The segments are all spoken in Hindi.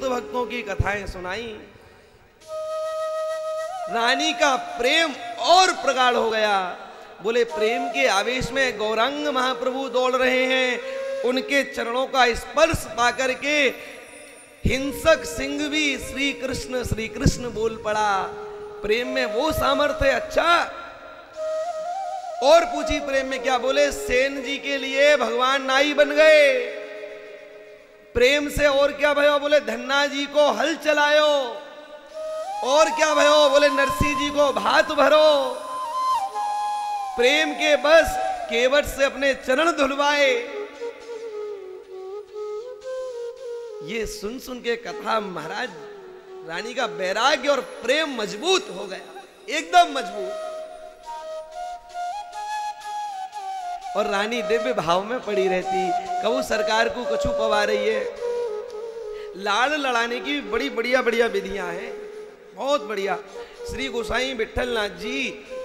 भक्तों की कथाएं सुनाई। रानी का प्रेम और प्रगाढ़ हो गया। बोले प्रेम के आवेश में गौरांग महाप्रभु दौड़ रहे हैं, उनके चरणों का स्पर्श पाकर के हिंसक सिंह भी श्री कृष्ण बोल पड़ा। प्रेम में वो सामर्थ्य। अच्छा, और पूछी प्रेम में क्या? बोले सेन जी के लिए भगवान नाई बन गए। प्रेम से और क्या भयो? बोले धन्ना जी को हल चलायो। और क्या भयो? बोले नरसिंह जी को भात भरो। प्रेम के बस केवट से अपने चरण धुलवाए। ये सुन सुन के कथा महाराज रानी का वैराग्य और प्रेम मजबूत हो गया, एकदम मजबूत। और रानी दिव्य भाव में पड़ी रहती। कबू सरकार को कछु पवा रही है। लाड़ लड़ाने की बड़ी बढ़िया बढ़िया विधियां हैं, बहुत बढ़िया। श्री गोसाई विठलनाथ जी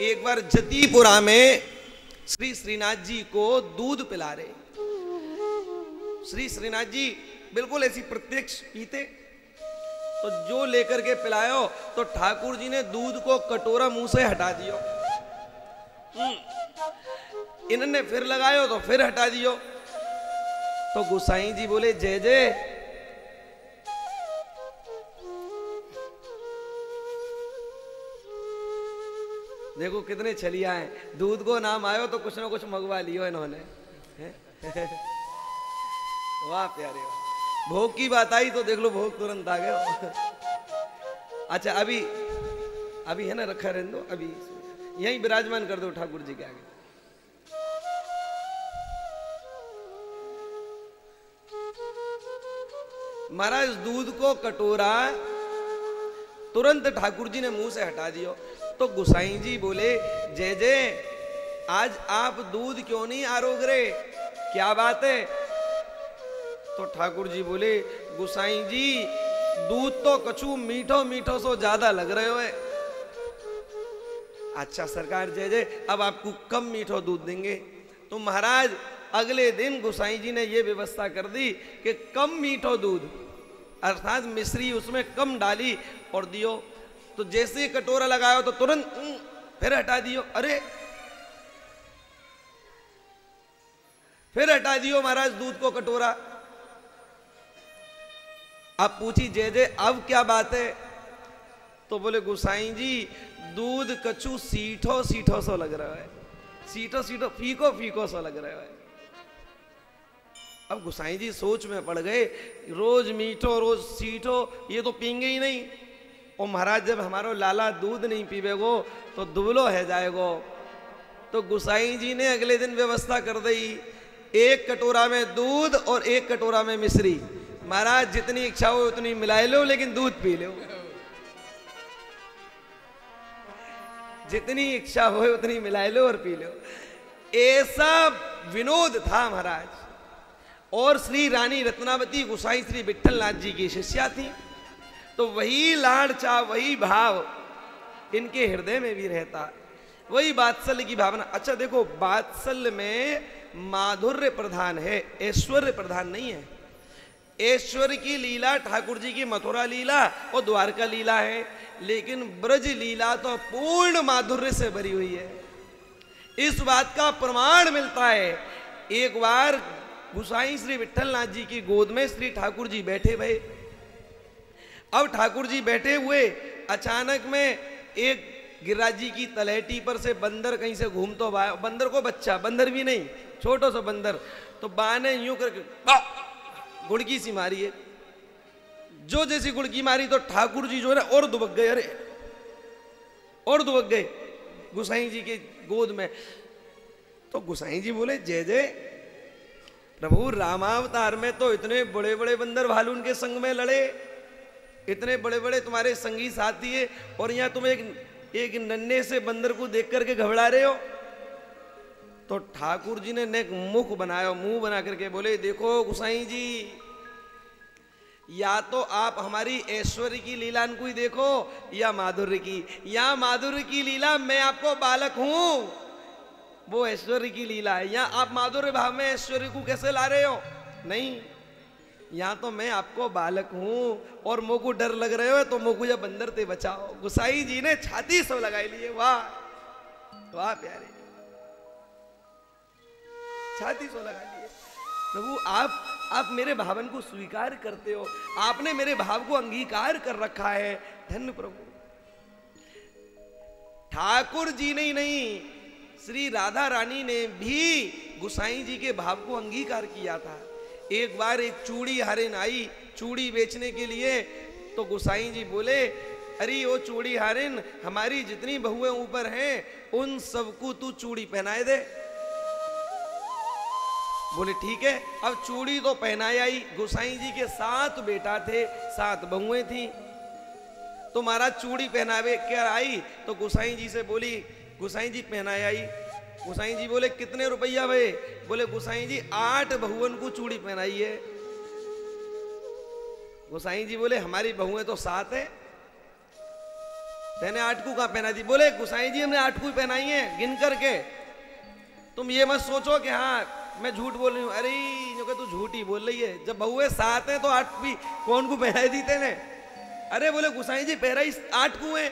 एक बार जतीपुरा में श्री श्रीनाथ जी को दूध पिला रहे। श्री श्रीनाथ जी बिल्कुल ऐसी प्रत्यक्ष पीते, तो जो लेकर के पिलायो तो ठाकुर जी ने दूध को कटोरा मुंह से हटा दियो। इन्होंने फिर लगायो तो फिर हटा दियो। तो गोसाई जी बोले जय जय। देखो कितने छलिया हैं, दूध को नाम आयो तो कुछ ना कुछ मंगवा लियो इन्होंने। वाह प्यारे, भोग की बात आई तो देख लो भोग तुरंत आ गया। अच्छा अभी है ना, रखा रहने दो, अभी यहीं विराजमान कर दो ठाकुर जी के आगे। महाराज दूध को कटोरा तुरंत ठाकुर जी ने मुंह से हटा दियो। तो गोसाई जी बोले जय जय, आज आप दूध क्यों नहीं आरोग रहे, क्या बात है? तो ठाकुर जी बोले गोसाई जी दूध तो कछु मीठो मीठो सो ज्यादा लग रहे हो है। अच्छा सरकार जय जय, अब आपको कम मीठो दूध देंगे। तो महाराज अगले दिन गोसाई जी ने यह व्यवस्था कर दी कि कम मीठो दूध, अर्थात मिश्री उसमें कम डाली और दियो। तो जैसे कटोरा लगायो तो तुरंत फिर हटा दियो। अरे फिर हटा दियो महाराज दूध को कटोरा। अब पूछी जय जय अब क्या बात है? तो बोले गोसाई जी दूध कछु सीठो सीठो सो लग रहा है, सीठो सीठो फीको फीको सो लग रहा है। अब गोसाई जी सोच में पड़ गए, रोज मीठो रोज सीठो ये तो पीएंगे ही नहीं। और महाराज जब हमारो लाला दूध नहीं पीवेगो तो दुबलो है जाएगो। तो गोसाई जी ने अगले दिन व्यवस्था कर दी, एक कटोरा में दूध और एक कटोरा में मिश्री। महाराज जितनी इच्छा हो उतनी मिला लो, लेकिन दूध पी लो। जितनी इच्छा हो उतनी मिला लो और पी लो। ऐसा विनोद था महाराज। और श्री रानी रत्नावती गोसाई श्री विठलनाथ जी की शिष्या थी। तो वही लाड़चा वही भाव इनके हृदय में भी रहता, वही वात्सल्य की भावना। अच्छा देखो, वात्सल्य में माधुर्य प्रधान है, ऐश्वर्य प्रधान नहीं है। ऐश्वर्य की लीला ठाकुर जी की मथुरा लीला और द्वारका लीला है, लेकिन ब्रज लीला तो पूर्ण माधुर्य से भरी हुई है। इस बात का प्रमाण मिलता है। एक बार गोसाई श्री विठलनाथ जी की गोद में श्री ठाकुर जी बैठे भये। अब ठाकुर जी बैठे हुए, अचानक में एक गिरिराज जी की तलहटी पर से बंदर कहीं से घूमता हुआ, बंदर को बच्चा, बंदर भी नहीं छोटो सा बंदर, तो बा ने यूं करके गुड़की सी मारी है। जो जैसी गुड़की मारी तो ठाकुर जी जो है और दुबक गए। अरे और दुबक गए गोसाई जी के गोद में। तो गोसाई जी बोले जय जय प्रभु, रामावतार में तो इतने बड़े बड़े बंदर भालू उनके संग में लड़े, इतने बड़े बड़े तुम्हारे संगी साथी है, और यहाँ तुम एक नन्हे से बंदर को देख करके घबरा रहे हो। तो ठाकुर जी ने एक मुख बनाया, मुंह बना करके बोले देखो गोसाई जी, या तो आप हमारी ऐश्वर्य की लीला को ही देखो या माधुर्य की। या माधुर्य की लीला मैं आपको बालक हूं, वो ऐश्वर्य की लीला है। या आप माधुर्य भाव में ऐश्वर्य को कैसे ला रहे हो? नहीं, यहाँ तो मैं आपको बालक हूं और मोको डर लग रहे हो तो मोको जब बंदर ते बचाओ। गुसाई जी ने छाती सो लगाई लिए। वाह वाह प्यारे, छाती सो लगा लिए। प्रभु आप मेरे भावन को स्वीकार करते हो, आपने मेरे भाव को अंगीकार कर रखा है। धन्य प्रभु। ठाकुर जी ने ही नहीं, श्री राधा रानी ने भी गुसाई जी के भाव को अंगीकार किया था। एक बार एक चूड़ी हारिन आई चूड़ी बेचने के लिए, तो गुसाई जी बोले, अरे वो चूड़ी हारिन, हमारी जितनी बहुएं ऊपर हैं उन सबको तू चूड़ी पहनाए दे। बोले ठीक है। अब चूड़ी तो पहनाई आई। गुसाई जी के 7 बेटा थे, 7 बहुएं थी। तो महाराज चूड़ी पहनावे क्या आई, तो गुसाई जी से बोली, गुसाई जी पहनाए आई। गुसाई जी बोले कितने रुपया भाई? बोले गुसाई जी 8 बहुओं को चूड़ी पहनाई है। गुसाई जी बोले हमारी बहुएं तो 7 है, तेने 8 को कहां पहना दी? बोले गुसाई जी हमने 8 को पहनाई है गिन करके। तुम ये मत सोचो कि हाँ मैं झूठ बोल रही हूं। अरे जो तू झूठ ही बोल रही है, जब बहुएं 7 है तो 8 भी कौन को पहनाई दी तेने? अरे बोले गुसाई जी पहराई 8 को है।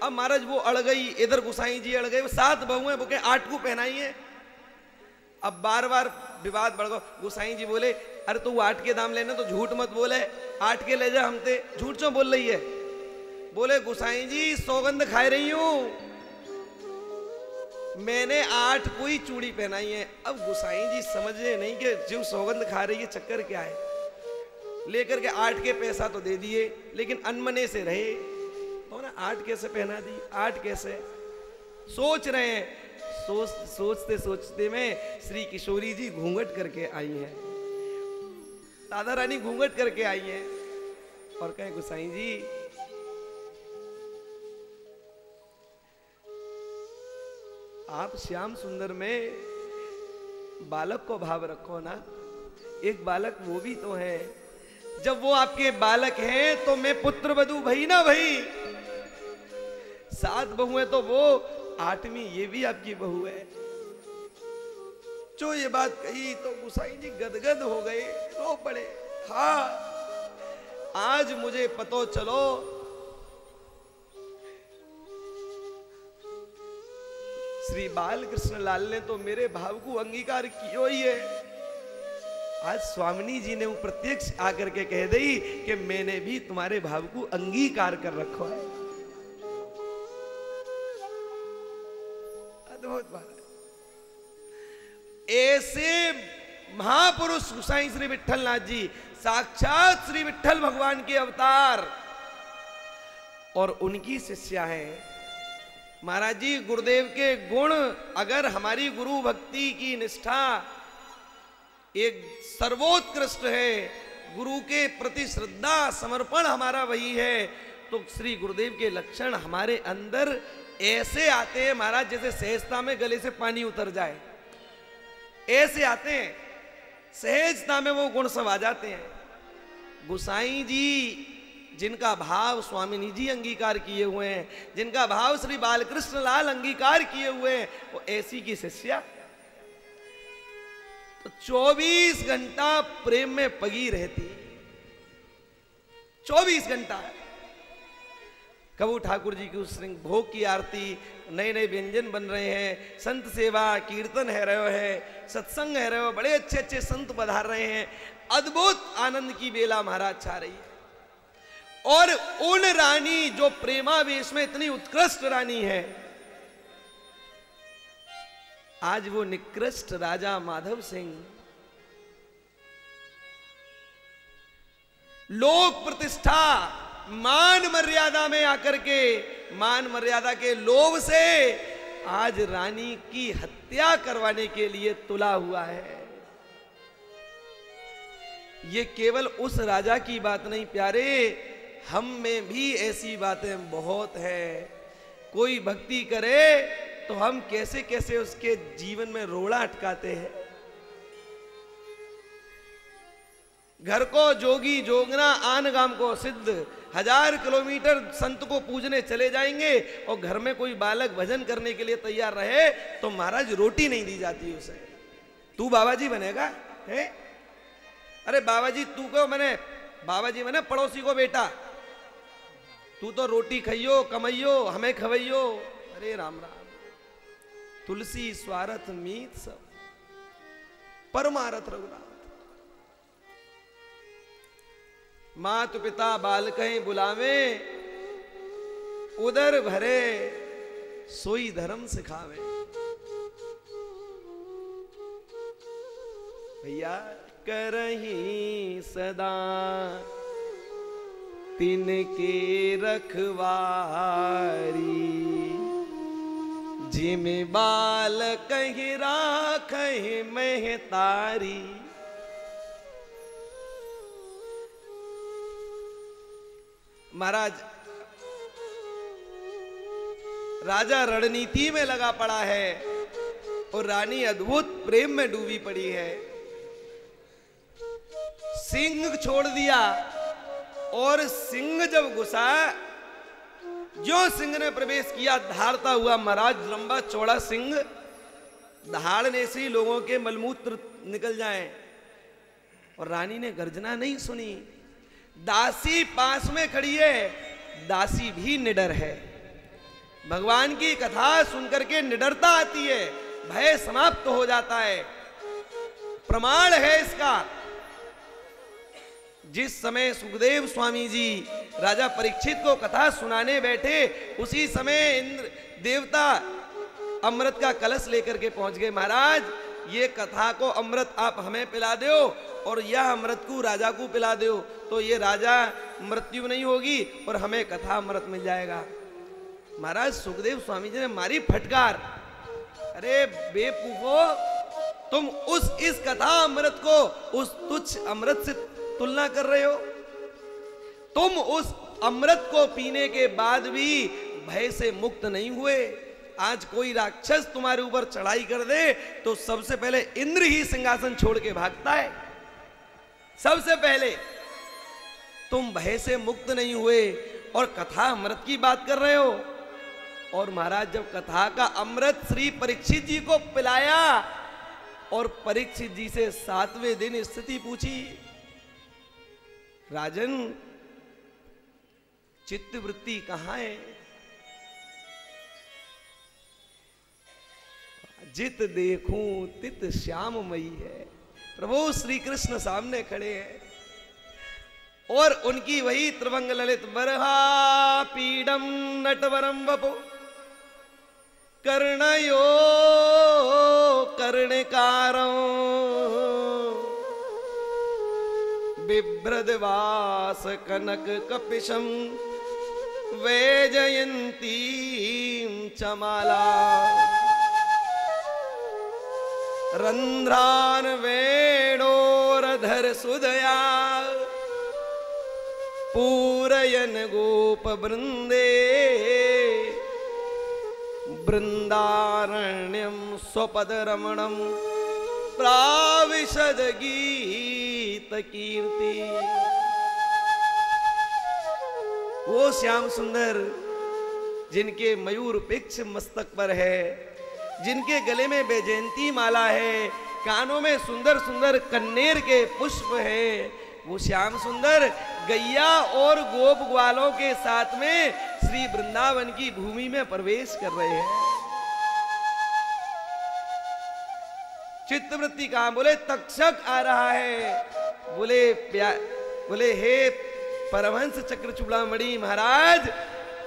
अब महाराज वो अड़ गई, इधर गुसाई जी अड़ गए, 7 बहुएं बोके 8 को पहनाई है। अब बार बार विवाद बढ़ गया। गुसाई जी बोले अरे तू 8 के दाम लेने तो झूठ मत बोले, 8 के ले जा, हम ते झूठ क्यों बोल रही है? बोले गुसाई जी सौगंध खा रही हूं, मैंने 8 को ही चूड़ी पहनाई है। अब गुसाई जी समझे नहीं कि जो सौगंध खा रही है चक्कर क्या है। लेकर के 8 के पैसा तो दे दिए, लेकिन अनमने से रहे तो ना 8 कैसे पहना दी, 8 कैसे सोच रहे हैं। सोचते सोचते में श्री किशोरी जी घूंघट करके आई हैं, राधा रानी घूंघट करके आई हैं और कहे गुसाई जी आप श्याम सुंदर में बालक को भाव रखो ना, एक बालक वो भी तो है। जब वो आपके बालक हैं तो मैं पुत्र वधू भई ना भई। 7 बहुएं तो वो, 8वीं ये भी आपकी बहू है। जो ये बात कही तो गुसाई जी गदगद हो गए, रो पड़े। हाँ आज मुझे पतो चलो श्री बाल कृष्ण लाल ने तो मेरे भाव को अंगीकार किया ही है। आज स्वामिनी जी ने वो प्रत्यक्ष आकर के कह दी कि मैंने भी तुम्हारे भाव को अंगीकार कर रखा है। अद्भुत बात है। ऐसे महापुरुष गुसाई श्री विट्ठलनाथ जी साक्षात श्री विट्ठल भगवान के अवतार और उनकी शिष्या है। महाराज जी गुरुदेव के गुण, अगर हमारी गुरु भक्ति की निष्ठा एक सर्वोत्कृष्ट है, गुरु के प्रति श्रद्धा समर्पण हमारा वही है, तो श्री गुरुदेव के लक्षण हमारे अंदर ऐसे आते हैं महाराज जैसे सहजता में गले से पानी उतर जाए, ऐसे आते हैं। सहजता में वो गुण सब आ जाते हैं। गुसाई जी जिनका भाव स्वामिनी जी अंगीकार किए हुए हैं, जिनका भाव श्री बालकृष्ण लाल अंगीकार किए हुए हैं, वो ऐसी की शिष्या तो 24 घंटा प्रेम में पगी रहती। 24 घंटा कबू ठाकुर जी की उस भोग की आरती, नए नए व्यंजन बन रहे हैं, संत सेवा कीर्तन है रहे है, सत्संग है रहे हो, बड़े अच्छे अच्छे संत पधार रहे हैं। अद्भुत आनंद की बेला महाराज छा रही है। और उन रानी जो प्रेमावेश में इतनी उत्कृष्ट रानी है, आज वो निकृष्ट राजा माधव सिंह लोक प्रतिष्ठा मान मर्यादा में आकर के, मान मर्यादा के लोभ से आज रानी की हत्या करवाने के लिए तुला हुआ है। ये केवल उस राजा की बात नहीं प्यारे, हम में भी ऐसी बातें बहुत है। कोई भक्ति करे तो हम कैसे कैसे उसके जीवन में रोड़ा अटकाते हैं। घर को जोगी जोगना आन गाम को सिद्ध, 1000 किलोमीटर संत को पूजने चले जाएंगे और घर में कोई बालक भजन करने के लिए तैयार रहे तो महाराज रोटी नहीं दी जाती उसे। तू बाबा जी बनेगा है? अरे बाबा जी तू को मैंने, बाबा जी मैंने पड़ोसी को बेटा, तू तो रोटी खइयो कमइयो हमें खवइयो। अरे राम राम, तुलसी स्वार्थ मीत सब परमारथ रघुनाथ। मात पिता बालकहीं बुलावे, उदर भरे सोई धर्म सिखावे। भैया करहीं सदा तिनके रखवारी, जिम बालक ही राखहि महतारी। महाराज राजा रणनीति में लगा पड़ा है और रानी अद्भुत प्रेम में डूबी पड़ी है। सिंह छोड़ दिया और सिंह जब घुसा, जो सिंह ने प्रवेश किया धारता हुआ महाराज लंबा चौड़ा सिंह, दहाड़ने से लोगों के मलमूत्र निकल जाएं। और रानी ने गर्जना नहीं सुनी। दासी पास में खड़ी है, दासी भी निडर है। भगवान की कथा सुनकर के निडरता आती है, भय समाप्त हो जाता है। प्रमाण है इसका, जिस समय सुखदेव स्वामी जी राजा परीक्षित को कथा सुनाने बैठे, उसी समय इंद्र देवता अमृत का कलश लेकर के पहुंच गए। महाराज ये कथा को अमृत आप हमें पिला दो और यह अमृत को राजा को पिला दो, तो ये राजा मृत्यु नहीं होगी और हमें कथा अमृत मिल जाएगा। महाराज सुखदेव स्वामी जी ने मारी फटकार, अरे बेवकूफो, तुम इस कथा अमृत को उस तुच्छ अमृत से तुलना कर रहे हो। तुम उस अमृत को पीने के बाद भी भय से मुक्त नहीं हुए। आज कोई राक्षस तुम्हारे ऊपर चढ़ाई कर दे तो सबसे पहले इंद्र ही सिंहासन छोड़ के भागता है। सबसे पहले तुम भय से मुक्त नहीं हुए और कथा अमृत की बात कर रहे हो। और महाराज जब कथा का अमृत श्री परीक्षित जी को पिलाया और परीक्षित जी से 7वें दिन स्थिति पूछी, राजन चित्त वृत्ति कहां है? जित देखूं तित श्याममयी है। प्रभु श्री कृष्ण सामने खड़े हैं और उनकी वही त्रिभंग ललित बरहा पीडम नटवरम वपु कर्णयो कर्णकारो बिभ्रदवास कनक कपिशम वैजयंती चमाला रंध्रान वेणोरधर सुदया पूरयन गोप वृंदे वृंदारण्यम स्वपद रमणम प्राविशद गीत कीर्ति। वो श्याम सुंदर जिनके मयूर पिक्ष मस्तक पर है, जिनके गले में वैजयंती माला है, कानों में सुंदर सुंदर कन्नेर के पुष्प है, वो श्याम सुंदर गैया और गोप ग्वालों के साथ में श्री वृंदावन की भूमि में प्रवेश कर रहे हैं। चित्तवृत्ति कहां? बोले तक्षक आ रहा है। बोले हे परमहंस चक्र चूड़ामणि महाराज,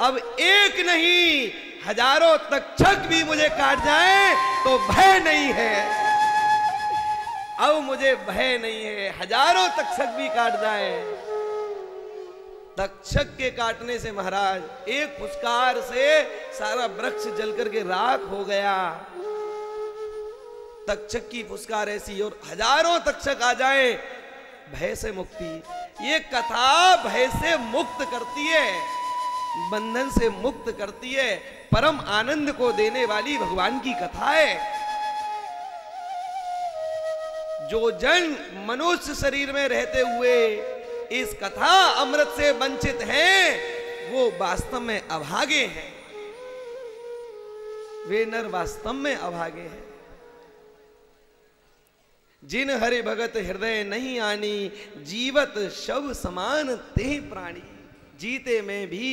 अब एक नहीं हजारों तक्षक भी मुझे काट जाए तो भय नहीं है। अब मुझे भय नहीं है, हजारों तक्षक भी काट जाए। तक्षक के काटने से महाराज एक फुसकार से सारा वृक्ष जल करके राख हो गया। तक्षक की फुसकार ऐसी, और हजारों तक्षक आ जाए, भय से मुक्ति। ये कथा भय से मुक्त करती है, बंधन से मुक्त करती है, परम आनंद को देने वाली भगवान की कथा है। जो जन मनुष्य शरीर में रहते हुए इस कथा अमृत से वंचित हैं, वो वास्तव में अभागे हैं। वे नर वास्तव में अभागे हैं। जिन हरि भगत हृदय नहीं आनी, जीवत शव समान ते प्राणी। जीते में भी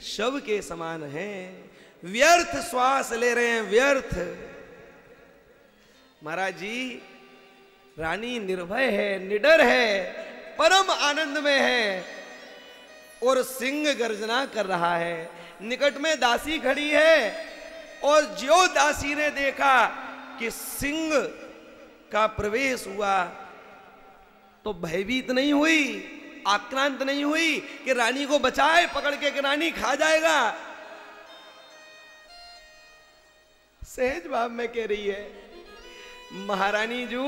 शव के समान हैं, व्यर्थ श्वास ले रहे हैं, व्यर्थ। महाराज जी, रानी निर्भय है, निडर है, परम आनंद में है, और सिंह गर्जना कर रहा है। निकट में दासी खड़ी है, और जो दासी ने देखा कि सिंह का प्रवेश हुआ तो भयभीत नहीं हुई, आक्रांत नहीं हुई कि रानी को बचाए पकड़ के कि रानी खा जाएगा। सहज भाव में कह रही है, महारानी जू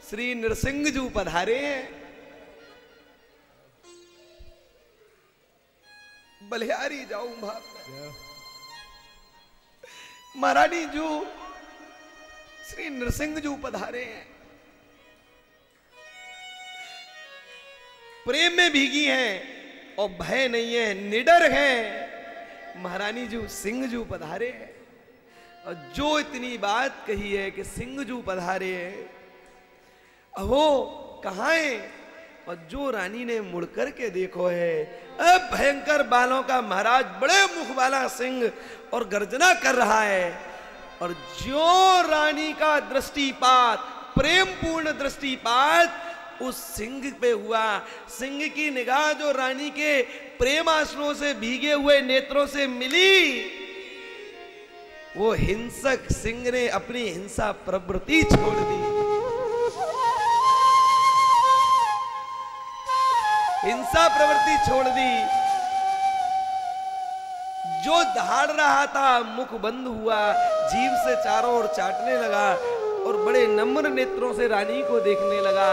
श्री नृसिंह जू पधारे हैं। बलिहारी जाऊं भाव में, महारानी जू श्री नृसिंह जू पधारे हैं, प्रेम में भीगी हैं और भय नहीं है, निडर हैं। महारानी जू सिंह जू पधारे हैं। और जो इतनी बात कही है कि सिंह जू पधारे हैं, वो कहाँ है? और जो रानी ने मुड़कर के देखो है, अब भयंकर बालों का महाराज, बड़े मुख वाला सिंह, और गर्जना कर रहा है। और जो रानी का दृष्टिपात, प्रेम पूर्ण दृष्टिपात उस सिंह पे हुआ, सिंह की निगाह जो रानी के प्रेम आंसुओं से भीगे हुए नेत्रों से मिली, वो हिंसक सिंह ने अपनी हिंसा प्रवृत्ति छोड़ दी। हिंसा प्रवृत्ति छोड़ दी। जो दहाड़ रहा था मुख बंद हुआ, जीभ से चारों ओर चाटने लगा और बड़े नम्र नेत्रों से रानी को देखने लगा।